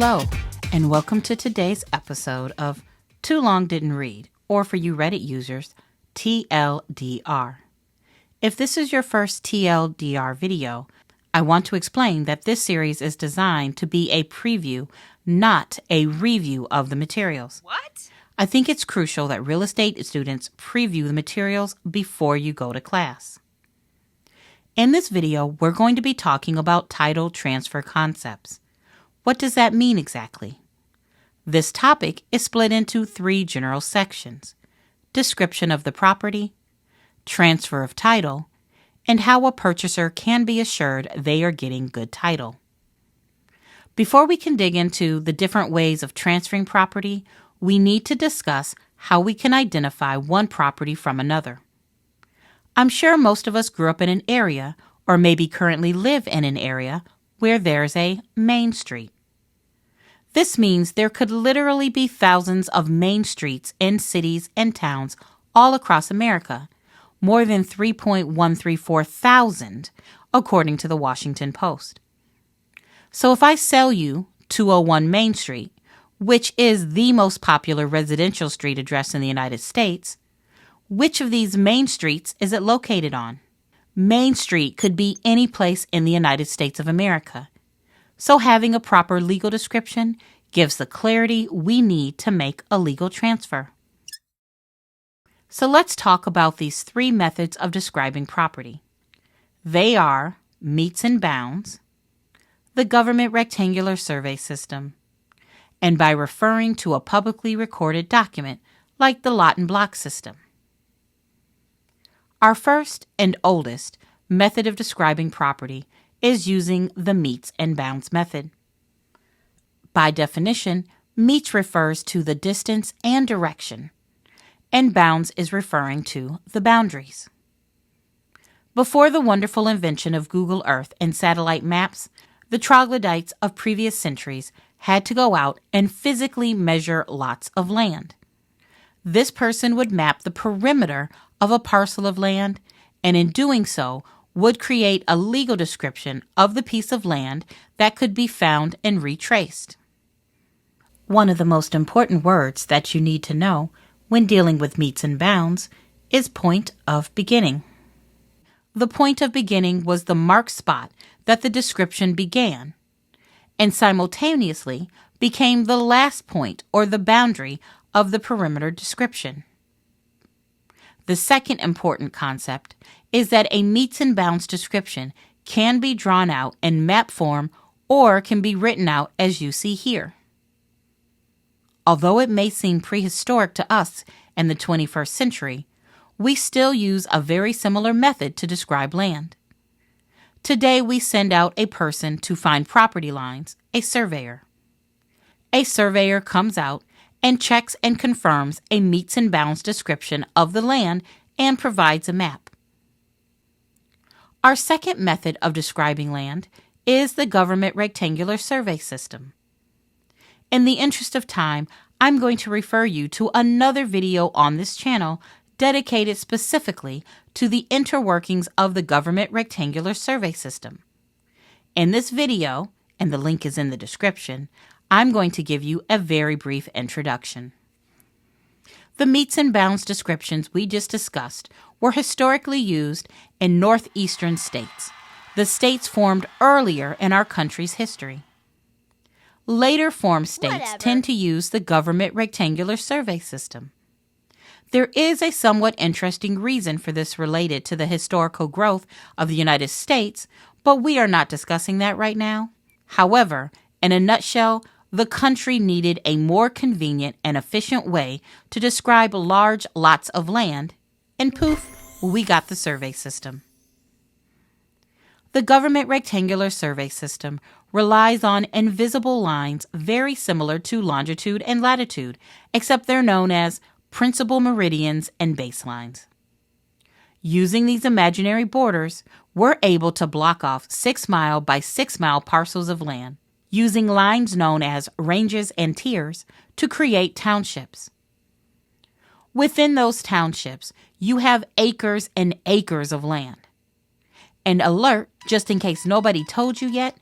Hello, and welcome to today's episode of Too Long Didn't Read, or for you Reddit users, TLDR. If this is your first TLDR video, I want to explain that this series is designed to be a preview, not a review of the materials. What? I think it's crucial that real estate students preview the materials before you go to class. In this video, we're going to be talking about title transfer concepts. What does that mean exactly? This topic is split into 3 general sections: description of the property, transfer of title, and how a purchaser can be assured they are getting good title. Before we can dig into the different ways of transferring property, we need to discuss how we can identify one property from another. I'm sure most of us grew up in an area, or maybe currently live in an area, where there's a main street. This means there could literally be thousands of main streets in cities and towns all across America, more than 3.134 thousand, according to the Washington Post. So if I sell you 201 Main Street, which is the most popular residential street address in the United States, which of these main streets is it located on? Main Street could be any place in the United States of America. So having a proper legal description gives the clarity we need to make a legal transfer. So let's talk about these 3 methods of describing property. They are meets and bounds, the government rectangular survey system, and by referring to a publicly recorded document like the lot and block system. Our first and oldest method of describing property is using the meets and bounds method. By definition, meets refers to the distance and direction, and bounds is referring to the boundaries. Before the wonderful invention of Google Earth and satellite maps, the troglodytes of previous centuries had to go out and physically measure lots of land. This person would map the perimeter of a parcel of land, and in doing so, would create a legal description of the piece of land that could be found and retraced. One of the most important words that you need to know when dealing with meets and bounds is point of beginning. The point of beginning was the marked spot that the description began, and simultaneously became the last point or the boundary of the perimeter description. The second important concept is that a meets and bounds description can be drawn out in map form or can be written out as you see here. Although it may seem prehistoric to us in the 21st century, we still use a very similar method to describe land. Today we send out a person to find property lines, a surveyor. A surveyor comes out and checks and confirms a meets and bounds description of the land and provides a map. Our second method of describing land is the government rectangular survey system. In the interest of time, I'm going to refer you to another video on this channel dedicated specifically to the interworkings of the government rectangular survey system. In this video, and the link is in the description, I'm going to give you a very brief introduction. The meets and bounds descriptions we just discussed were historically used in northeastern states, the states formed earlier in our country's history. Later formed states tend to use the government rectangular survey system. There is a somewhat interesting reason for this related to the historical growth of the United States, but we are not discussing that right now. However, in a nutshell, the country needed a more convenient and efficient way to describe large lots of land, and poof, we got the survey system. The government rectangular survey system relies on invisible lines very similar to longitude and latitude, except they're known as principal meridians and baselines. Using these imaginary borders, we're able to block off 6-mile by 6-mile parcels of land, using lines known as ranges and tiers to create townships. Within those townships, you have acres and acres of land. And alert, just in case nobody told you yet,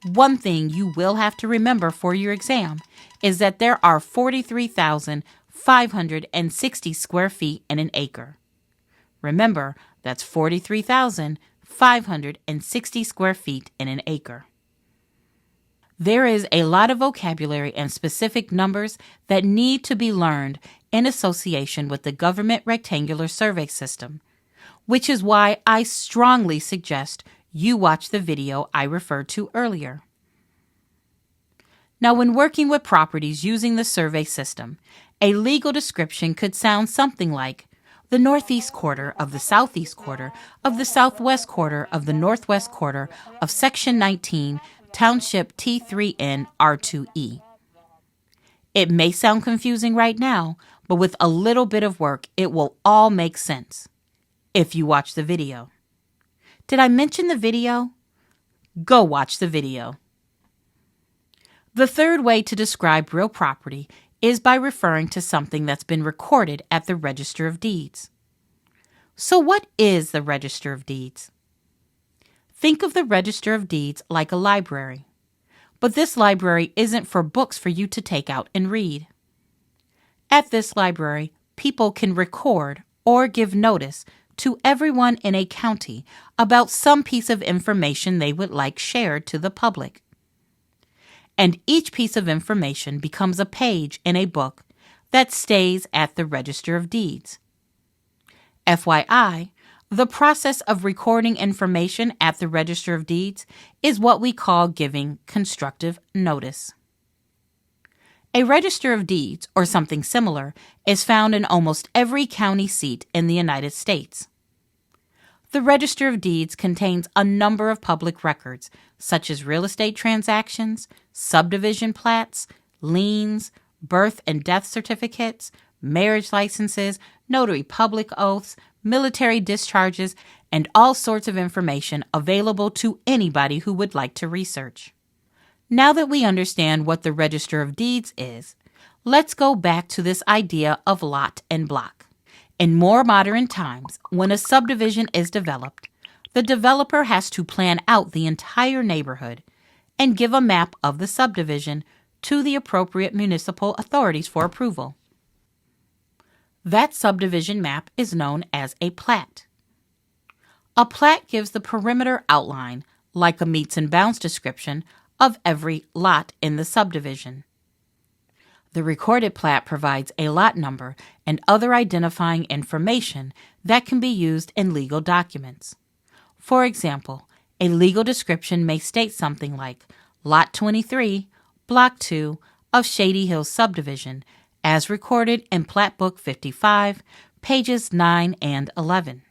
One thing you will have to remember for your exam is that there are 43,560 square feet in an acre. Remember, that's 43,560 square feet in an acre. There is a lot of vocabulary and specific numbers that need to be learned in association with the Government Rectangular Survey System, which is why I strongly suggest you watch the video I referred to earlier. Now, when working with properties using the survey system, a legal description could sound something like the northeast quarter of the southeast quarter of the southwest quarter of the northwest quarter of Section 19, Township T3N R2E. It may sound confusing right now, but with a little bit of work, it will all make sense if you watch the video. Did I mention the video? Go watch the video. The third way to describe real property is by referring to something that's been recorded at the Register of Deeds. So what is the Register of Deeds? Think of the Register of Deeds like a library, but this library isn't for books for you to take out and read. At this library, people can record or give notice to everyone in a county about some piece of information they would like shared to the public. And each piece of information becomes a page in a book that stays at the Register of Deeds. FYI, the process of recording information at the Register of Deeds is what we call giving constructive notice. A Register of Deeds, or something similar, is found in almost every county seat in the United States. The Register of Deeds contains a number of public records, such as real estate transactions, subdivision plats, liens, birth and death certificates, marriage licenses, notary public oaths, military discharges, and all sorts of information available to anybody who would like to research. Now that we understand what the Register of Deeds is, let's go back to this idea of lot and block. In more modern times, when a subdivision is developed, the developer has to plan out the entire neighborhood and give a map of the subdivision to the appropriate municipal authorities for approval. That subdivision map is known as a plat. A plat gives the perimeter outline, like a meets and bounds description, of every lot in the subdivision. The recorded plat provides a lot number and other identifying information that can be used in legal documents. For example, a legal description may state something like Lot 23, Block 2 of Shady Hills Subdivision, as recorded in Plat Book 55, pages 9 and 11.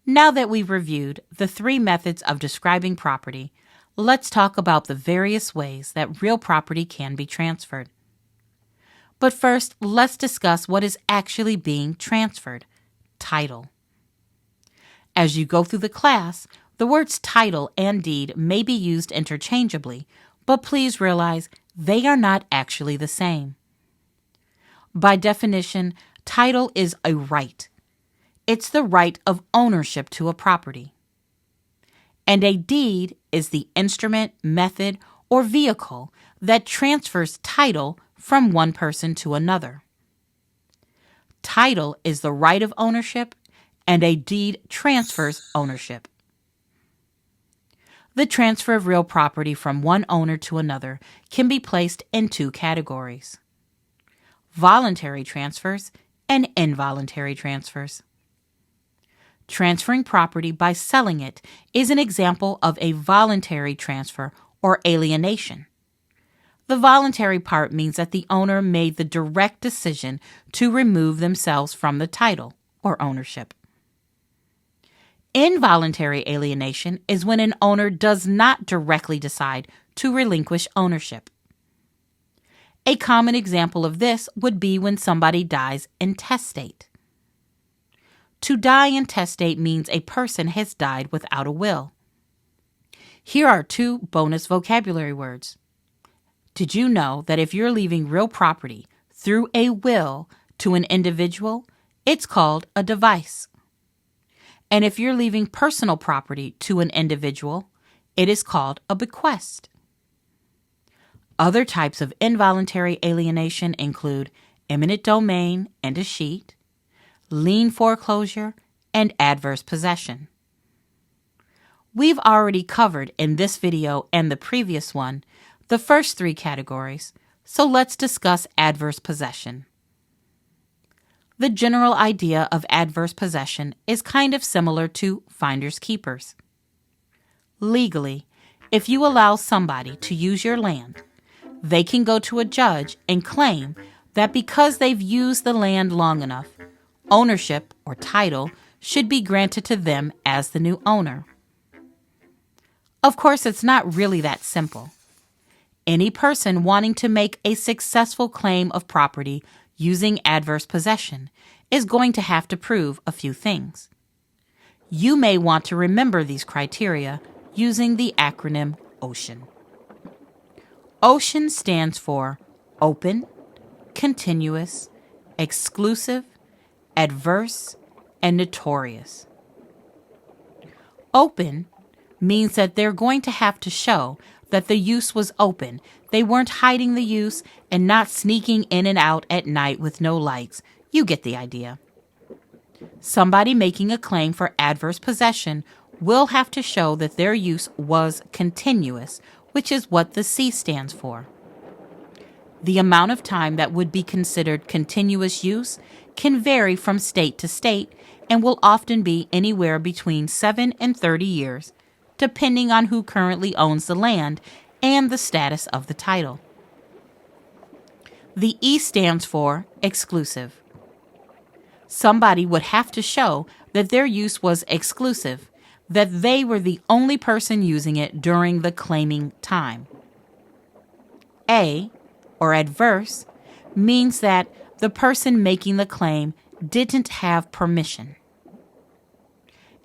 Now that we've reviewed the three methods of describing property, let's talk about the various ways that real property can be transferred. But first, let's discuss what is actually being transferred: title. As you go through the class, the words title and deed may be used interchangeably, but please realize they are not actually the same. By definition, title is a right. It's the right of ownership to a property. And a deed is the instrument, method, or vehicle that transfers title from one person to another. Title is the right of ownership, and a deed transfers ownership. The transfer of real property from one owner to another can be placed in two categories: voluntary transfers and involuntary transfers. Transferring property by selling it is an example of a voluntary transfer or alienation. The voluntary part means that the owner made the direct decision to remove themselves from the title or ownership. Involuntary alienation is when an owner does not directly decide to relinquish ownership. A common example of this would be when somebody dies intestate. To die intestate means a person has died without a will. Here are two bonus vocabulary words. Did you know that if you're leaving real property through a will to an individual, it's called a device? And if you're leaving personal property to an individual, It is called a bequest. Other types of involuntary alienation include eminent domain and escheat, lien foreclosure, and adverse possession. We've already covered in this video and the previous one the first three categories, so let's discuss adverse possession. The general idea of adverse possession is kind of similar to finders keepers. Legally, if you allow somebody to use your land, they can go to a judge and claim that because they've used the land long enough, ownership or title should be granted to them as the new owner. Of course, it's not really that simple. Any person wanting to make a successful claim of property using adverse possession is going to have to prove a few things. You may want to remember these criteria using the acronym OCEAN. OCEAN stands for open, continuous, exclusive, adverse, and notorious. Open means that they're going to have to show that the use was open. They weren't hiding the use and not sneaking in and out at night with no lights. You get the idea. Somebody making a claim for adverse possession will have to show that their use was continuous, which is what the C stands for. The amount of time that would be considered continuous use can vary from state to state and will often be anywhere between 7 and 30 years, depending on who currently owns the land and the status of the title. The E stands for exclusive. Somebody would have to show that their use was exclusive, that they were the only person using it during the claiming time. A, or adverse, means that the person making the claim didn't have permission.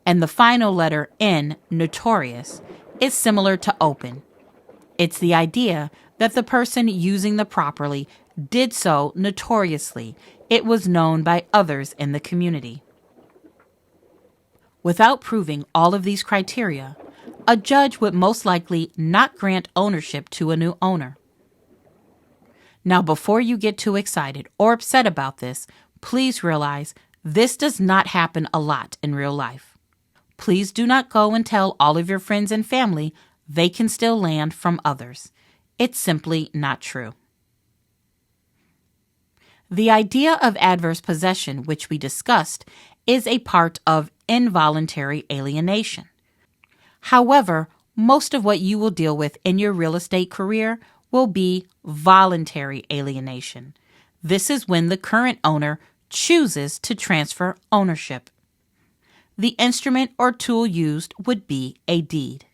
And the final letter N, notorious, is similar to open. It's the idea that the person using the property did so notoriously. It was known by others in the community. Without proving all of these criteria, a judge would most likely not grant ownership to a new owner. Now, before you get too excited or upset about this, please realize this does not happen a lot in real life. Please do not go and tell all of your friends and family they can steal land from others. It's simply not true. The idea of adverse possession, which we discussed, is a part of involuntary alienation. However, most of what you will deal with in your real estate career will be voluntary alienation. This is when the current owner chooses to transfer ownership. The instrument or tool used would be a deed.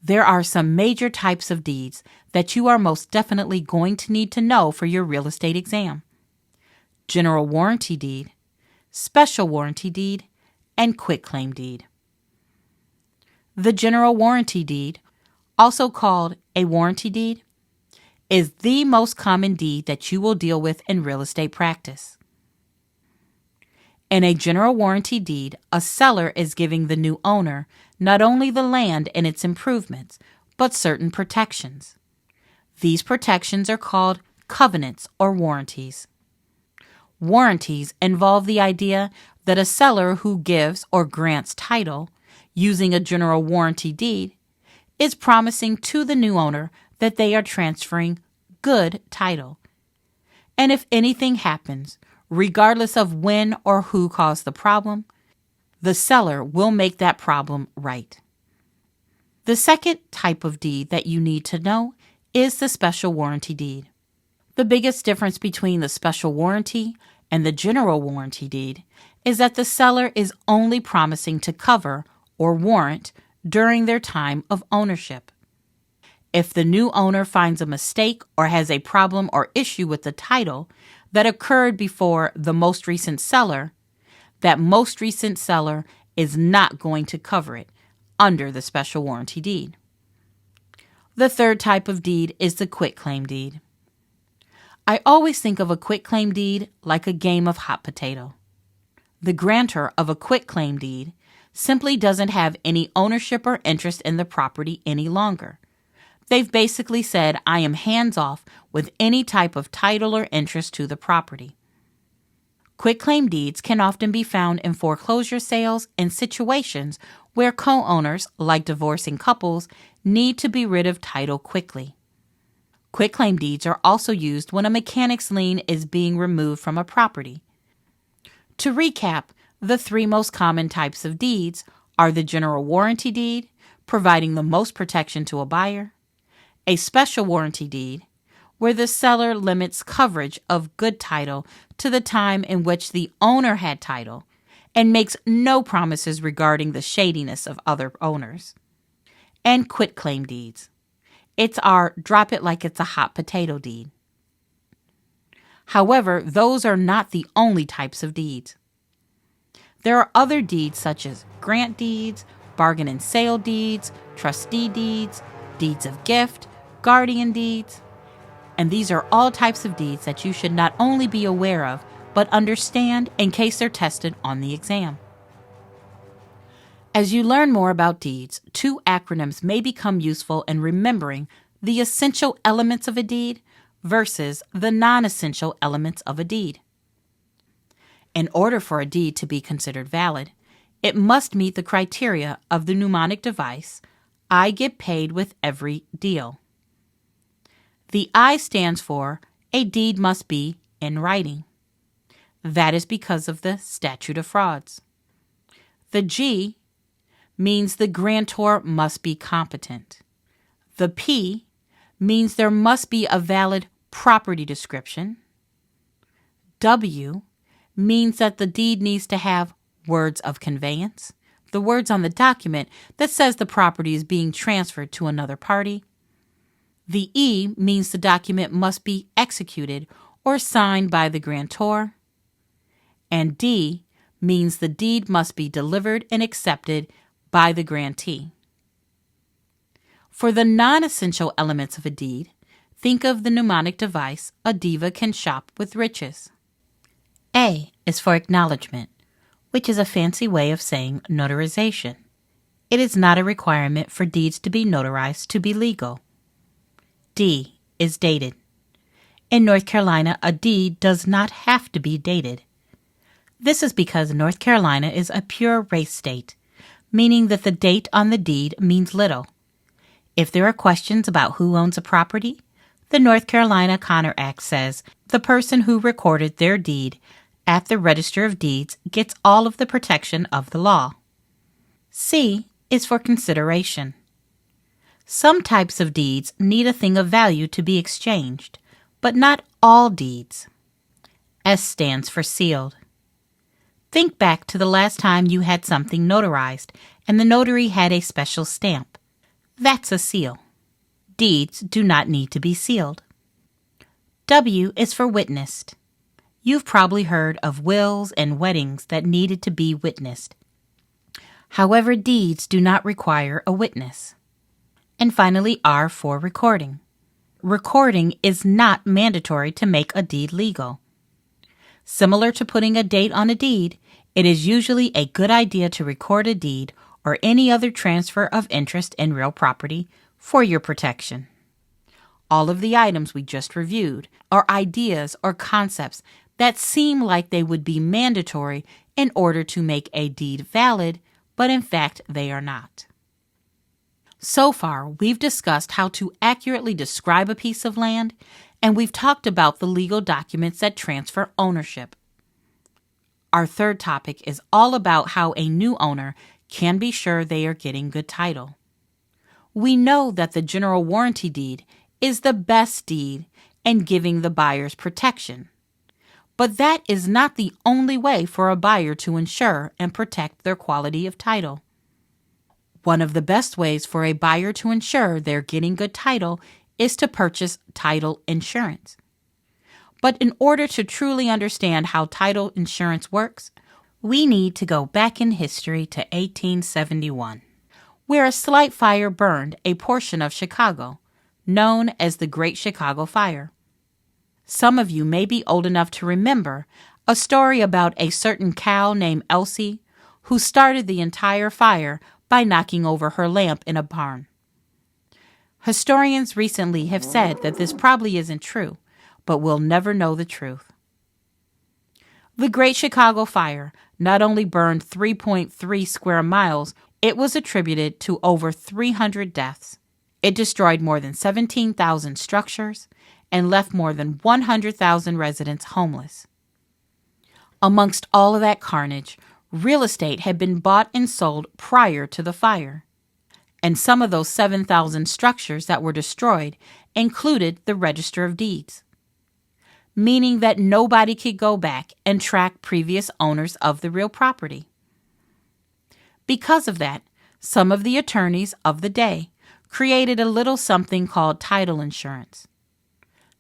There are some major types of deeds that you are most definitely going to need to know for your real estate exam: general warranty deed, special warranty deed, and quitclaim deed. The general warranty deed, also called a warranty deed, is the most common deed that you will deal with in real estate practice. In a general warranty deed, a seller is giving the new owner not only the land and its improvements, but certain protections. These protections are called covenants or warranties. Warranties involve the idea that a seller who gives or grants title using a general warranty deed is promising to the new owner that they are transferring good title. And if anything happens, regardless of when or who caused the problem, the seller will make that problem right. The second type of deed that you need to know is the special warranty deed. The biggest difference between the special warranty and the general warranty deed is that the seller is only promising to cover or warrant during their time of ownership. If the new owner finds a mistake or has a problem or issue with the title that occurred before the most recent seller, that most recent seller is not going to cover it under the special warranty deed. The third type of deed is the quitclaim deed. I always think of a quitclaim deed like a game of hot potato. The grantor of a quitclaim deed simply doesn't have any ownership or interest in the property any longer. They've basically said, I am hands off with any type of title or interest to the property. Quitclaim deeds can often be found in foreclosure sales and situations where co-owners, like divorcing couples, need to be rid of title quickly. Quitclaim deeds are also used when a mechanic's lien is being removed from a property. To recap, the three most common types of deeds are the general warranty deed, providing the most protection to a buyer, a special warranty deed, where the seller limits coverage of good title to the time in which the owner had title and makes no promises regarding the shadiness of other owners, and quitclaim deeds. It's our drop it like it's a hot potato deed. However, those are not the only types of deeds. There are other deeds such as grant deeds, bargain and sale deeds, trustee deeds, deeds of gift, guardian deeds, and these are all types of deeds that you should not only be aware of, but understand in case they're tested on the exam. As you learn more about deeds, two acronyms may become useful in remembering the essential elements of a deed versus the non-essential elements of a deed. In order for a deed to be considered valid, it must meet the criteria of the mnemonic device, I get paid with every deal. The I stands for a deed must be in writing. That is because of the statute of frauds. The G means the grantor must be competent. The P means there must be a valid property description. W means that the deed needs to have words of conveyance, the words on the document that says the property is being transferred to another party. The E means the document must be executed or signed by the grantor. And D means the deed must be delivered and accepted by the grantee. For the non-essential elements of a deed, think of the mnemonic device, a diva can shop with riches. A is for acknowledgement, which is a fancy way of saying notarization. It is not a requirement for deeds to be notarized to be legal. D is dated. In North Carolina, a deed does not have to be dated. This is because North Carolina is a pure race state, meaning that the date on the deed means little. If there are questions about who owns a property, the North Carolina Connor Act says the person who recorded their deed at the Register of Deeds gets all of the protection of the law. C is for consideration. Some types of deeds need a thing of value to be exchanged, but not all deeds. S stands for sealed. Think back to the last time you had something notarized and the notary had a special stamp. That's a seal. Deeds do not need to be sealed. W is for witnessed. You've probably heard of wills and weddings that needed to be witnessed. However, deeds do not require a witness. And finally, R for recording. Recording is not mandatory to make a deed legal. Similar to putting a date on a deed, it is usually a good idea to record a deed or any other transfer of interest in real property for your protection. All of the items we just reviewed are ideas or concepts that seem like they would be mandatory in order to make a deed valid, but in fact they are not. So far, we've discussed how to accurately describe a piece of land, and we've talked about the legal documents that transfer ownership. Our third topic is all about how a new owner can be sure they are getting good title. We know that the general warranty deed is the best deed in giving the buyers protection. But that is not the only way for a buyer to ensure and protect their quality of title. One of the best ways for a buyer to ensure they're getting good title is to purchase title insurance. But in order to truly understand how title insurance works, we need to go back in history to 1871, where a slight fire burned a portion of Chicago, known as the Great Chicago Fire. Some of you may be old enough to remember a story about a certain cow named Elsie who started the entire fire by knocking over her lamp in a barn. Historians recently have said that this probably isn't true, but we'll never know the truth. The Great Chicago Fire not only burned 3.3 square miles, it was attributed to over 300 deaths. It destroyed more than 17,000 structures and left more than 100,000 residents homeless. Amongst all of that carnage, real estate had been bought and sold prior to the fire. And some of those 7,000 structures that were destroyed included the Register of Deeds, meaning that nobody could go back and track previous owners of the real property. Because of that, some of the attorneys of the day created a little something called title insurance.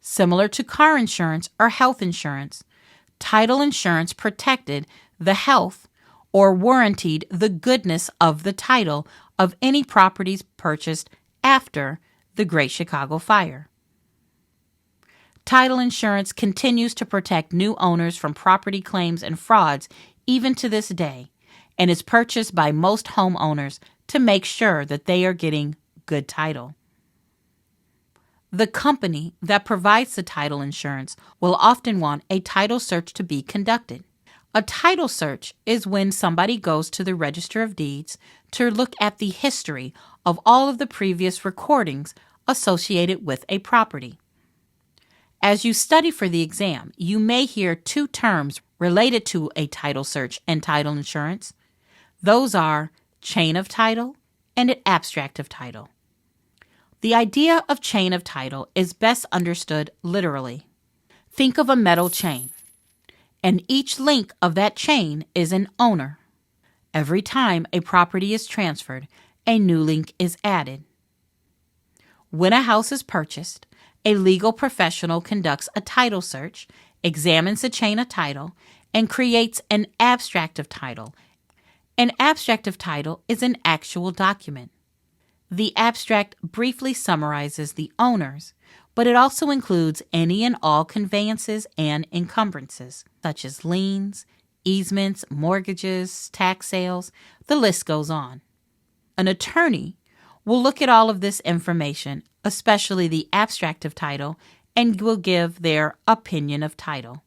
Similar to car insurance or health insurance, title insurance protected the health or warrantied the goodness of the title of any properties purchased after the Great Chicago Fire. Title insurance continues to protect new owners from property claims and frauds even to this day, and is purchased by most homeowners to make sure that they are getting good title. The company that provides the title insurance will often want a title search to be conducted. A title search is when somebody goes to the Register of Deeds to look at the history of all of the previous recordings associated with a property. As you study for the exam, you may hear two terms related to a title search and title insurance. Those are chain of title and an abstract of title. The idea of chain of title is best understood literally. Think of a metal chain, and each link of that chain is an owner. Every time a property is transferred, a new link is added. When a house is purchased, a legal professional conducts a title search, examines the chain of title, and creates an abstract of title. An abstract of title is an actual document. The abstract briefly summarizes the owners, but it also includes any and all conveyances and encumbrances, such as liens, easements, mortgages, tax sales. The list goes on. An attorney will look at all of this information, especially the abstract of title, and will give their opinion of title.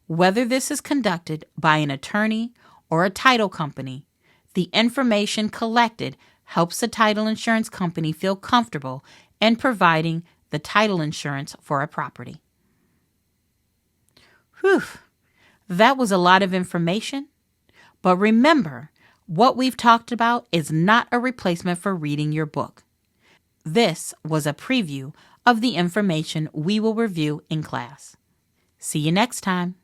Whether this is conducted by an attorney or a title company, the information collected helps the title insurance company feel comfortable in providing the title insurance for a property. Whew, that was a lot of information. But remember, what we've talked about is not a replacement for reading your book. This was a preview of the information we will review in class. See you next time.